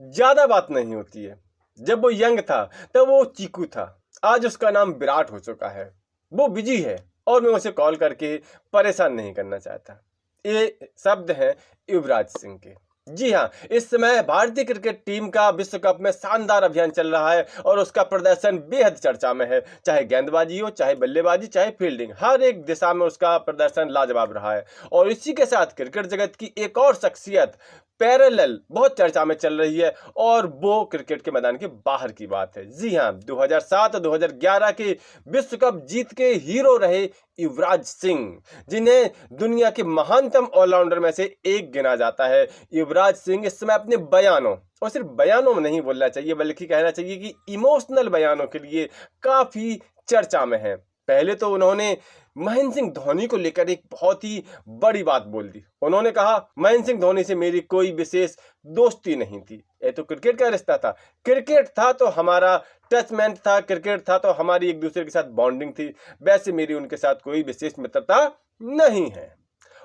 ज्यादा बात नहीं होती है। जब वो यंग था तब वो चीकू था, आज उसका नाम विराट हो चुका है। वो बिजी है और मैं उसे कॉल करके परेशान नहीं करना चाहता। ये शब्द हैं युवराज सिंह के। जी हाँ, इस समय भारतीय क्रिकेट टीम का विश्व कप में शानदार अभियान चल रहा है और उसका प्रदर्शन बेहद चर्चा में है। चाहे गेंदबाजी हो, चाहे बल्लेबाजी, चाहे फील्डिंग, हर एक दिशा में उसका प्रदर्शन लाजवाब रहा है। और इसी के साथ क्रिकेट जगत की एक और शख्सियत पैरेलल बहुत चर्चा में चल रही है और वो क्रिकेट के मैदान के बाहर की बात है। जी हाँ, 2007 और 2011 के विश्व कप जीत के हीरो रहे युवराज सिंह, जिन्हें दुनिया के महानतम ऑलराउंडर में से एक गिना जाता है। युवराज सिंह इस समय अपने बयानों, और सिर्फ बयानों में नहीं बोलना चाहिए बल्कि कहना चाहिए कि इमोशनल बयानों के लिए काफी चर्चा में है। पहले तो उन्होंने महेंद्र सिंह धोनी को लेकर एक बहुत ही बड़ी बात बोल दी। उन्होंने कहा, महेंद्र सिंह धोनी से मेरी कोई विशेष दोस्ती नहीं थी, ये तो क्रिकेट का रिश्ता था, क्रिकेट था तो हमारा टचमेंट था, क्रिकेट था तो हमारी एक दूसरे के साथ बॉन्डिंग थी, वैसे मेरी उनके साथ कोई विशेष मित्रता नहीं है।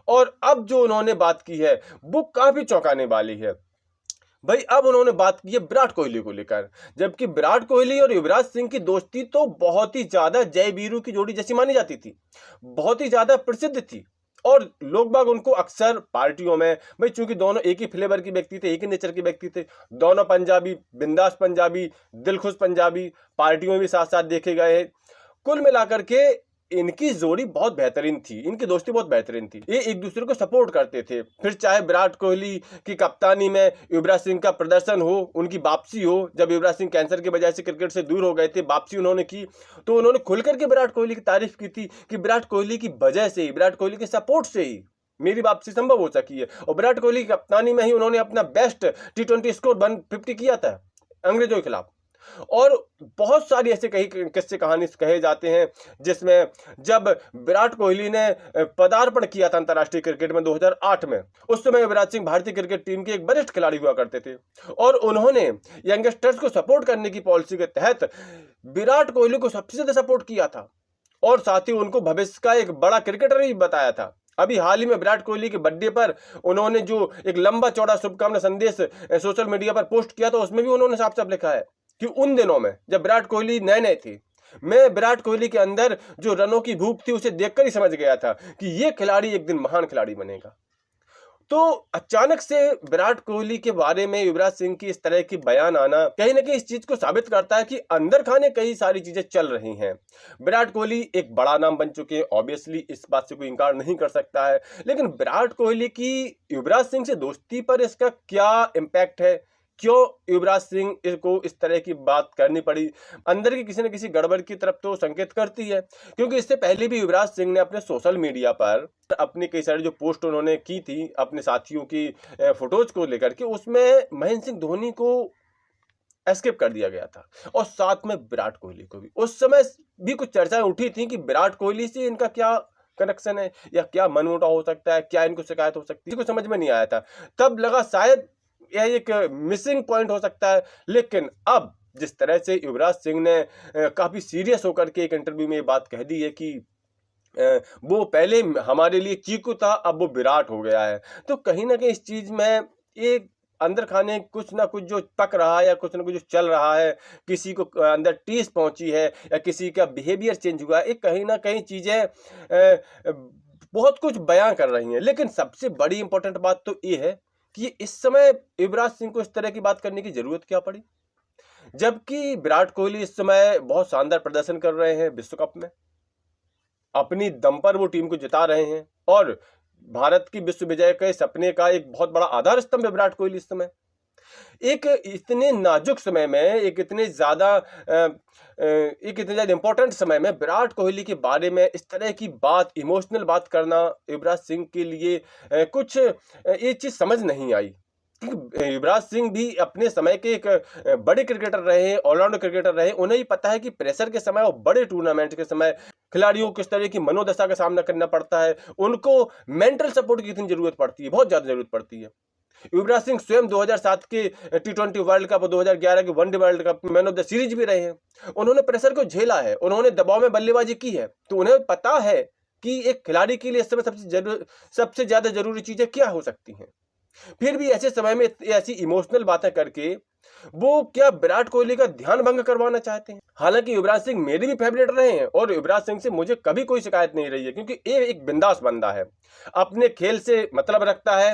और अब जो उन्होंने बात की है वो काफी चौंकाने वाली है। भाई, अब उन्होंने बात की है विराट कोहली को लेकर, जबकि विराट कोहली और युवराज सिंह की दोस्ती तो बहुत ही ज्यादा जय वीरू की जोड़ी जैसी मानी जाती थी, बहुत ही ज्यादा प्रसिद्ध थी और लोग बाग उनको अक्सर पार्टियों में, भाई चूंकि दोनों एक ही फ्लेवर के व्यक्ति थे, एक ही नेचर के व्यक्ति थे, दोनों पंजाबी, बिंदास पंजाबी, दिलखुश पंजाबी, पार्टियों में भी साथ साथ देखे गए हैं। कुल मिलाकर के इनकी जोड़ी बहुत बेहतरीन थी, इनकी दोस्ती बहुत बेहतरीन थी, ये एक दूसरे को सपोर्ट करते थे। फिर चाहे विराट कोहली की कप्तानी में युवराज सिंह का प्रदर्शन हो, उनकी वापसी हो, जब युवराज सिंह कैंसर की वजह से क्रिकेट से दूर हो गए थे, वापसी उन्होंने की, तो उन्होंने खुलकर के विराट कोहली की तारीफ की थी कि विराट कोहली की वजह से ही, विराट कोहली के सपोर्ट से ही मेरी वापसी संभव हो सकी है। और विराट कोहली की कप्तानी में ही उन्होंने अपना बेस्ट T20 स्कोर 150 किया था अंग्रेजों के खिलाफ। और बहुत सारी ऐसे कई किस्से कहानी कहे जाते हैं जिसमें जब विराट कोहली ने पदार्पण किया था अंतर्राष्ट्रीय क्रिकेट में 2008 में, उस समय युवराज सिंह भारतीय क्रिकेट टीम के एक वरिष्ठ खिलाड़ी हुआ करते थे और उन्होंने यंगस्टर्स को सपोर्ट करने की पॉलिसी के तहत विराट कोहली को सबसे ज्यादा सपोर्ट किया था और साथ ही उनको भविष्य का एक बड़ा क्रिकेटर भी बताया था। अभी हाल ही में विराट कोहली के बर्थडे पर उन्होंने जो एक लंबा चौड़ा शुभकामना संदेश सोशल मीडिया पर पोस्ट किया था, उसमें भी उन्होंने साफ साफ लिखा है कि उन दिनों में जब विराट कोहली नए नए थे, मैं विराट कोहली के अंदर जो रनों की भूख थी उसे देखकर ही समझ गया था कि ये खिलाड़ी एक दिन महान खिलाड़ी बनेगा। तो अचानक से विराट कोहली के बारे में युवराज सिंह की इस तरह की बयान आना कहीं ना कहीं इस चीज को साबित करता है कि अंदर खाने कई सारी चीजें चल रही हैं। विराट कोहली एक बड़ा नाम बन चुके हैं, ऑब्वियसली इस बात से कोई इंकार नहीं कर सकता है, लेकिन विराट कोहली की युवराज सिंह से दोस्ती पर इसका क्या इम्पैक्ट है, क्यों युवराज सिंह को इस तरह की बात करनी पड़ी, अंदर की किसी न किसी गड़बड़ की तरफ तो संकेत करती है। क्योंकि इससे पहले भी युवराज सिंह ने अपने सोशल मीडिया पर अपनी कई सारी जो पोस्ट उन्होंने की थी अपने साथियों की फोटोज को लेकर के, उसमें महेंद्र सिंह धोनी को एस्केप कर दिया गया था और साथ में विराट कोहली को भी। उस समय भी कुछ चर्चाएं उठी थी कि विराट कोहली से इनका क्या कनेक्शन है या क्या मनमुटाव हो सकता है, क्या इनको शिकायत हो सकती है, कुछ समझ में नहीं आया था। तब लगा शायद यह एक मिसिंग पॉइंट हो सकता है, लेकिन अब जिस तरह से युवराज सिंह ने काफी सीरियस होकर के एक इंटरव्यू में ये बात कह दी है कि वो पहले हमारे लिए चीकू था, अब वो विराट हो गया है, तो कहीं ना कहीं इस चीज में एक अंदर खाने कुछ ना कुछ जो पक रहा है या कुछ ना कुछ जो चल रहा है, किसी को अंदर टीस पहुंची है या किसी का बिहेवियर चेंज हुआ है, कहीं ना कहीं चीजें बहुत कुछ बयां कर रही हैं। लेकिन सबसे बड़ी इंपॉर्टेंट बात तो ये है कि इस समय युवराज सिंह को इस तरह की बात करने की जरूरत क्या पड़ी, जबकि विराट कोहली इस समय बहुत शानदार प्रदर्शन कर रहे हैं विश्व कप में, अपनी दम पर वो टीम को जिता रहे हैं और भारत की विश्व विजय के सपने का एक बहुत बड़ा आधार स्तंभ है विराट कोहली। इस समय एक इतने नाजुक समय में, एक इतने ज्यादा इंपॉर्टेंट समय में विराट कोहली के बारे में इस तरह की बात, इमोशनल बात करना युवराज सिंह के लिए कुछ ये चीज समझ नहीं आई। क्योंकि युवराज सिंह भी अपने समय के एक बड़े क्रिकेटर रहे, ऑलराउंडर क्रिकेटर रहे, उन्हें ही पता है कि प्रेशर के समय और बड़े टूर्नामेंट के समय खिलाड़ियों को किस तरह की मनोदशा का सामना करना पड़ता है, उनको मेंटल सपोर्ट की कितनी जरूरत पड़ती है, बहुत ज्यादा जरूरत पड़ती है। युवराज सिंह स्वयं 2007 के T20 वर्ल्ड कप और 2011 के one day world cup man of the series भी रहे हैं। उन्होंने प्रेशर को झेला है, उन्होंने दबाव में बल्लेबाजी की है, तो उन्हें पता है कि एक खिलाड़ी के लिए इस समय सबसे ज्यादा जरूरी चीजें क्या हो सकती हैं। फिर भी ऐसे समय में ऐसी इमोशनल बातें करके वो क्या विराट कोहली का ध्यान भंग करवाना चाहते हैं? हालांकि युवराज सिंह मेरे भी फेवरेट रहे हैं और युवराज सिंह से मुझे कभी कोई शिकायत नहीं रही है, क्योंकि ये एक बिंदास बंदा है, अपने खेल से मतलब रखता है,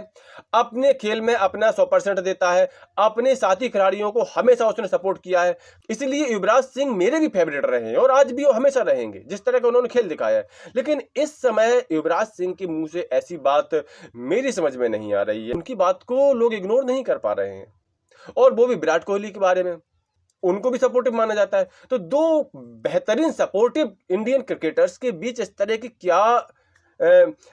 अपने खेल में अपना 100% देता है, अपने साथी खिलाड़ियों को हमेशा उसने सपोर्ट किया है। इसलिए युवराज सिंह मेरे भी फेवरेट रहे हैं और आज भी वो हमेशा रहेंगे, जिस तरह का उन्होंने खेल दिखाया है। लेकिन इस समय युवराज सिंह के मुंह से ऐसी बात मेरी समझ में नहीं आ रही है, उनकी बात को लोग इग्नोर नहीं कर पा रहे हैं, और वो भी विराट कोहली के बारे में। उनको भी सपोर्टिव माना जाता है। तो दो बेहतरीन सपोर्टिव इंडियन क्रिकेटर्स के बीच इस तरह की क्या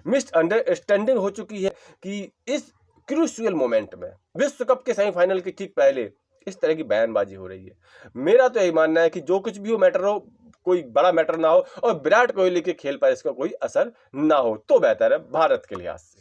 मिसअंडरस्टैंडिंग हो चुकी है कि इस क्रूशियल मोमेंट में, विश्व कप के सेमीफाइनल के ठीक पहले इस तरह की बयानबाजी हो रही है। मेरा तो यही मानना है कि जो कुछ भी हो, मैटर हो, कोई बड़ा मैटर ना हो और विराट कोहली के खेल पर इसका कोई असर ना हो तो बेहतर है भारत के लिहाज से।